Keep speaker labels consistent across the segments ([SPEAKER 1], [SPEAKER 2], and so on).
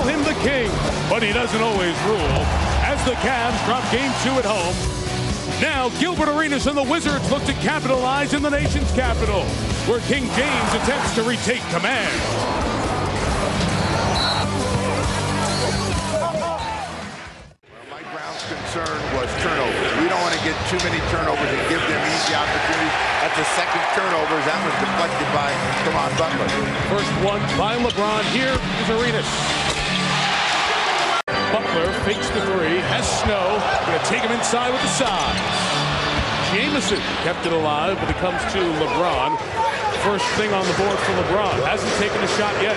[SPEAKER 1] call him the king, but he doesn't always rule. As the Cavs drop Game 2 at home, now Gilbert Arenas and the Wizards look to capitalize in the nation's capital, where King James attempts to retake command.
[SPEAKER 2] Concern was turnovers. We don't want to get too many turnovers and give them easy opportunities. At the second turnovers, that was deflected by Butler.
[SPEAKER 1] First one by LeBron. Here is Arenas. Butler fakes the three, has Snow, going to take him inside with the size. Jamison kept it alive, but it comes to LeBron. First thing on the board for LeBron. Hasn't taken a shot yet.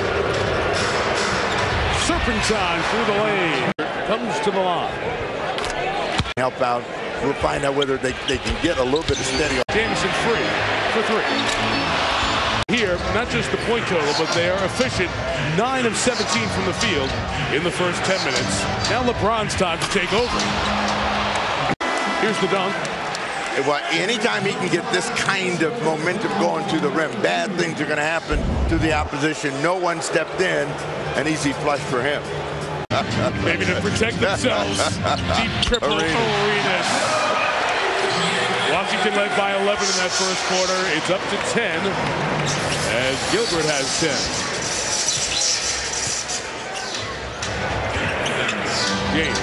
[SPEAKER 1] Serpentine through the lane. Comes to the line.
[SPEAKER 2] Help out. We'll find out whether they can get a little bit of steady.
[SPEAKER 1] Jamison free for three. Here, not just the point total, but they are efficient. 9 of 17 from the field in the first 10 minutes. Now LeBron's time to take over. Here's the dunk.
[SPEAKER 2] Well, anytime he can get this kind of momentum going to the rim, bad things are going to happen to the opposition. No one stepped in. An easy flush for him.
[SPEAKER 1] Maybe to protect themselves. Deep triple Arenas. Washington led by 11 in that first quarter. It's up to 10 as Gilbert has 10. James.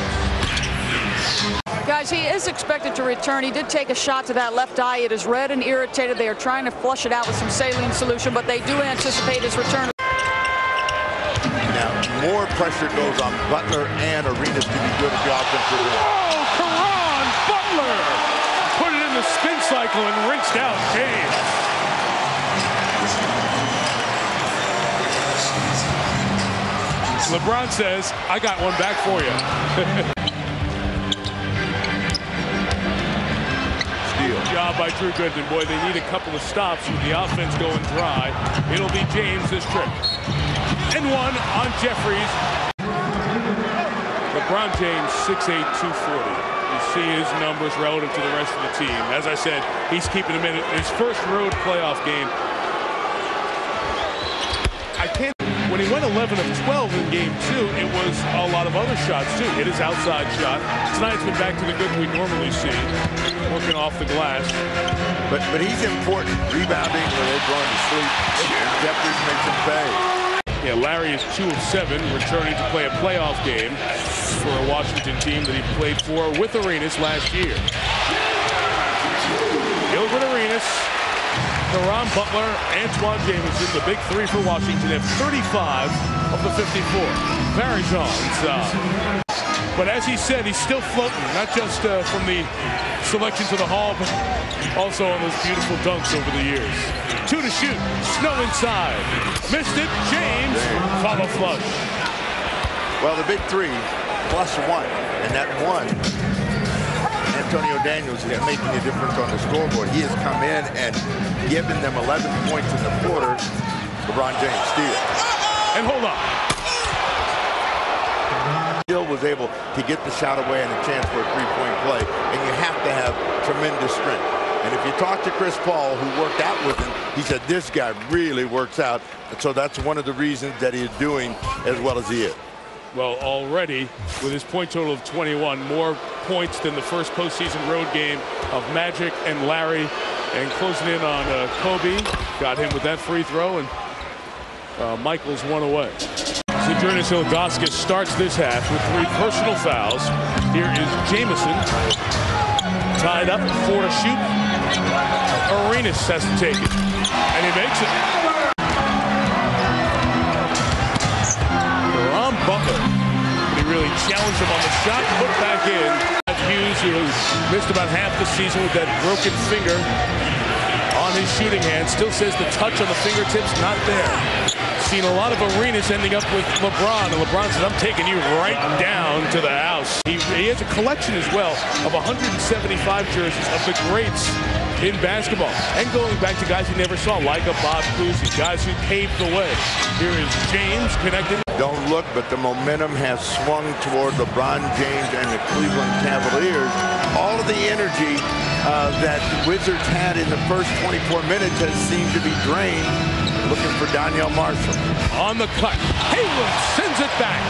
[SPEAKER 3] Guys, he is expected to return. He did take a shot to that left eye. It is red and irritated. They are trying to flush it out with some saline solution, but they do anticipate his return.
[SPEAKER 2] More pressure goes on Butler and Arenas to be good at the offensive end.
[SPEAKER 1] Oh, Caron Butler! Put it in the spin cycle and rinsed out James. LeBron says, I got one back for you.
[SPEAKER 2] Steal.
[SPEAKER 1] Job by Drew Gooden. Boy, they need a couple of stops with the offense going dry. It'll be James this trip. And one on Jeffries. LeBron James, 6'8", 240. You see his numbers relative to the rest of the team. As I said, he's keeping him in his first road playoff game. When he went 11 of 12 in Game 2, it was a lot of other shots, too. Hit his outside shot. Tonight's been back to the good we normally see, working off the glass.
[SPEAKER 2] But he's important. Rebounding when they're going to sleep. And Jeffries makes him pay.
[SPEAKER 1] Yeah, Larry is 2 of 7, returning to play a playoff game for a Washington team that he played for with Arenas last year. Gilbert Arenas, Caron Butler, Antoine Jamison, the big three for Washington, have 35 of the 54. Varies on inside. But as he said, he's still floating, not just from the selection to the Hall, but also on those beautiful dunks over the years. 2 to shoot. Snow inside. Missed it. James. Follow flush.
[SPEAKER 2] Well, the big three +1, and that one, Antonio Daniels, is making a difference on the scoreboard. He has come in and given them 11 points in the quarter. LeBron James steal.
[SPEAKER 1] And hold on.
[SPEAKER 2] Still was able to get the shot away and a chance for a three-point play, and you have to have tremendous strength. And if you talk to Chris Paul, who worked out with him, he said this guy really works out. And so that's one of the reasons that he's doing as well as he is.
[SPEAKER 1] Well, already with his point total of 21, more points than the first postseason road game of Magic and Larry, and closing in on Kobe. Got him with that free throw, and Michael's one away. Zydrunas Ilgauskas starts this half with 3 personal fouls. Here is Jamison, tied up, 4 to shoot. Arenas has to take it, and he makes it. Caron Butler, he really challenged him on the shot, put back in. Hughes, who missed about half the season with that broken finger on his shooting hand, still says the touch on the fingertips not there. Seen a lot of Arenas ending up with LeBron, and LeBron says, I'm taking you right down to the house. He has a collection as well of 175 jerseys of the greats in basketball, and going back to guys he never saw, like a Bob Cousy, guys who paved the way. Here is James connected.
[SPEAKER 2] Don't look, but the momentum has swung toward LeBron James and the Cleveland Cavaliers. All of the energy that the Wizards had in the first 24 minutes has seemed to be drained. Looking for Danielle Marshall.
[SPEAKER 1] On the cut, Hayward sends it back.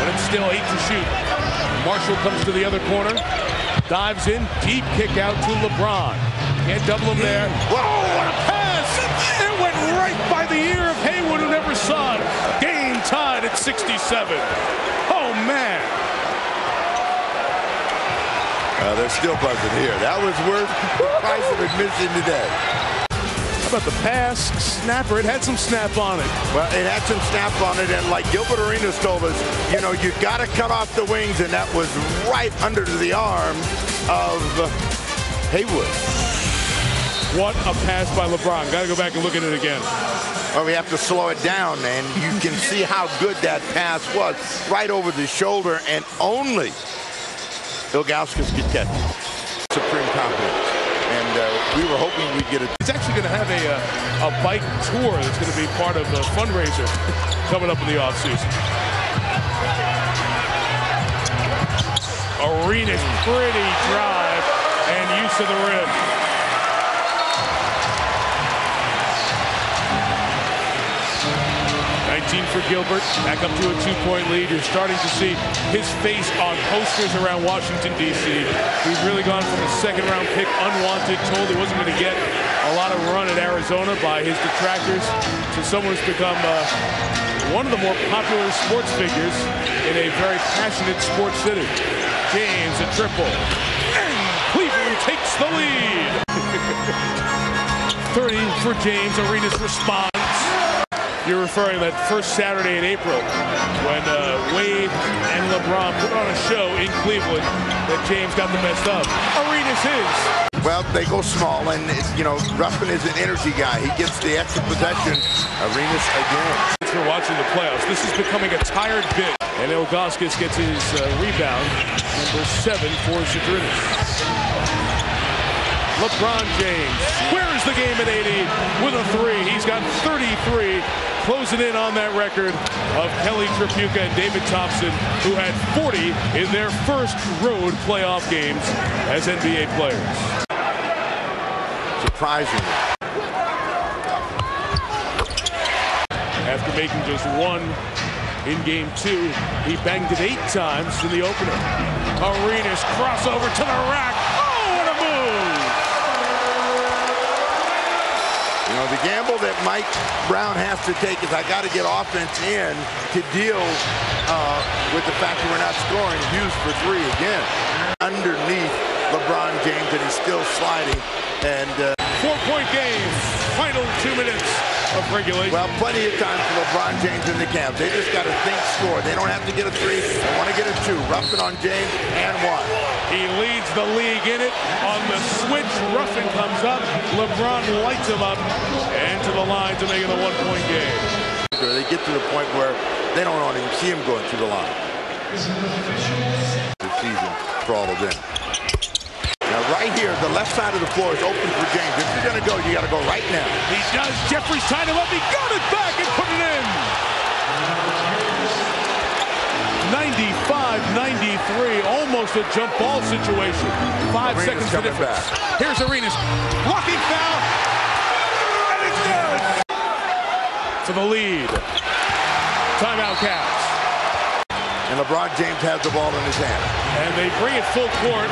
[SPEAKER 1] but it's still 8 to shoot. Marshall comes to the other corner, dives in, deep kick out to LeBron. Can't double him there. Whoa, what a pass! It went right by the ear of Haywood, who never saw it. Game tied at 67. Oh, man.
[SPEAKER 2] They're still buzzing here. That was worth the price of admission today.
[SPEAKER 1] How about the pass? Snapper. It had some snap on it.
[SPEAKER 2] Well, it had some snap on it, and like Gilbert Arenas told us, you know, you got to cut off the wings, and that was right under the arm of Haywood.
[SPEAKER 1] What a pass by LeBron. Got to go back and look at it again.
[SPEAKER 2] Well, we have to slow it down, and you can see how good that pass was. Right over the shoulder, and only Ilgauskas could catch it. Supreme confidence. And we were hoping we'd get it.
[SPEAKER 1] It's actually going to have a bike tour that's going to be part of the fundraiser coming up in the offseason. Arenas, pretty drive and use of the rim. For Gilbert, back up to a 2-point lead. You're starting to see his face on posters around Washington, D.C. He's really gone from a second-round pick, unwanted, told he wasn't going to get a lot of run at Arizona by his detractors, to someone who's become one of the more popular sports figures in a very passionate sports city. James, a triple, and Cleveland takes the lead. 30 for James. Arenas responds. You're referring to that first Saturday in April when Wade and LeBron put on a show in Cleveland that James got the best of. Arenas is.
[SPEAKER 2] Well, they go small, and, you know, Ruffin is an energy guy. He gets the extra possession. Arenas again.
[SPEAKER 1] Thanks for watching the playoffs. This is becoming a tired bit. And Ilgauskas gets his rebound, number 7 for Zadrunas. LeBron James squares the game at 80 with a 3. He's got 33, closing in on that record of Kelly Tripucka and David Thompson, who had 40 in their first road playoff games as NBA players.
[SPEAKER 2] Surprisingly.
[SPEAKER 1] After making just 1 in game 2, he banged it 8 times in the opener. Arenas crossover to the rack. Oh, what a move!
[SPEAKER 2] You know, the gamble that Mike Brown has to take is I got to get offense in to deal with the fact that we're not scoring. Hughes for 3 again. Underneath LeBron James, and he's still sliding. And
[SPEAKER 1] 4-point game. Final 2 minutes of regulation.
[SPEAKER 2] Well, plenty of time for LeBron James and the Cavs. They just got to think score. They don't have to get a 3. They want to get a 2. Ruffin on James and 1.
[SPEAKER 1] He leads the league in it. On the switch, Ruffin comes up. LeBron lights him up. And to the line to make it a 1-point game.
[SPEAKER 2] They get to the point where they don't want to even see him going to the line. The season crawled in. Now right here, the left side of the floor is open for James. If you're going to go, you got to go right now.
[SPEAKER 1] He does. Jeffrey's tied him up. He got it back and put it in. 95-93, almost a jump ball situation. 5 seconds to difference. Here's Arenas, blocking foul, and it's good. For the lead. Timeout Cavs.
[SPEAKER 2] And LeBron James has the ball in his hand.
[SPEAKER 1] And they bring it full court.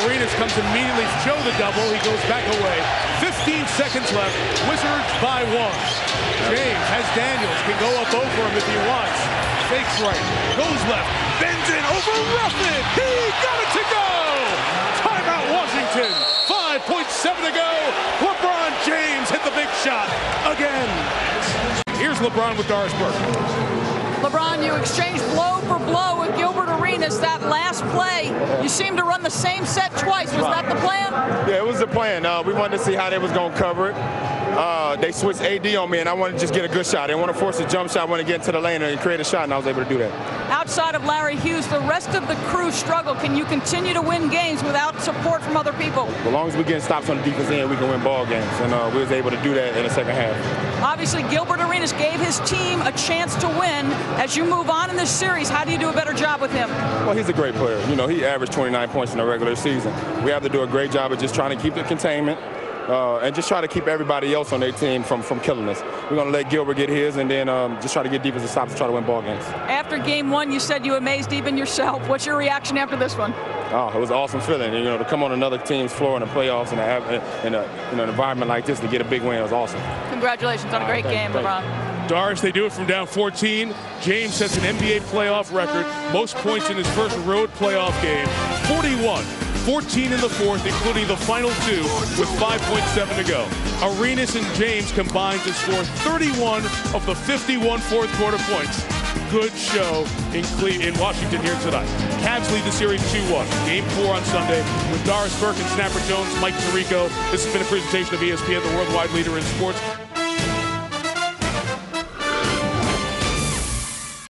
[SPEAKER 1] Arenas comes immediately, show the double. He goes back away. 15 seconds left. Wizards by 1. James has Daniels, can go up over him if he wants. Fakes right, goes left, bends in over Ruffin. He got it to go. Timeout Washington. 5.7 to go. LeBron James hit the big shot again. Here's LeBron with Darsberg.
[SPEAKER 3] LeBron, you exchanged blow for blow with Gilbert Arenas. That last play, you seem to run the same set twice. Was that the plan?
[SPEAKER 4] Yeah, it was the plan. We wanted to see how they was going to cover it. They switched AD on me, and I wanted to just get a good shot. I didn't want to force a jump shot. I wanted to get into the lane and create a shot, and I was able to do that.
[SPEAKER 3] Outside of Larry Hughes, the rest of the crew struggle. Can you continue to win games without support from other people?
[SPEAKER 4] As long as we get stops on the defense end, we can win ball games, and we was able to do that in the second half.
[SPEAKER 3] Obviously, Gilbert Arenas gave his team a chance to win. As you move on in this series, how do you do a better job with him?
[SPEAKER 4] Well, he's a great player. You know, he averaged 29 points in the regular season. We have to do a great job of just trying to keep the containment, and just try to keep everybody else on their team from killing us. We're going to let Gilbert get his, and then just try to get defensive stops to try to win ball games. After
[SPEAKER 3] game one, you said you amazed even yourself. What's your reaction after this one?
[SPEAKER 4] Oh, it was an awesome feeling. You know, to come on another team's floor in the playoffs and in an environment like this to get a big win was awesome.
[SPEAKER 3] Congratulations on a great game, LeBron.
[SPEAKER 1] Doris, they do it from down 14. James sets an NBA playoff record, most points in his first road playoff game, 41. 14 in the fourth, including the final two, with 5.7 to go. Arenas and James combined to score 31 of the 51 fourth quarter points. Good show in Washington here tonight. Cavs lead the series 2-1. Game 4 on Sunday with Doris Burke and Snapper Jones, Mike Tirico. This has been a presentation of ESPN, the worldwide leader in sports.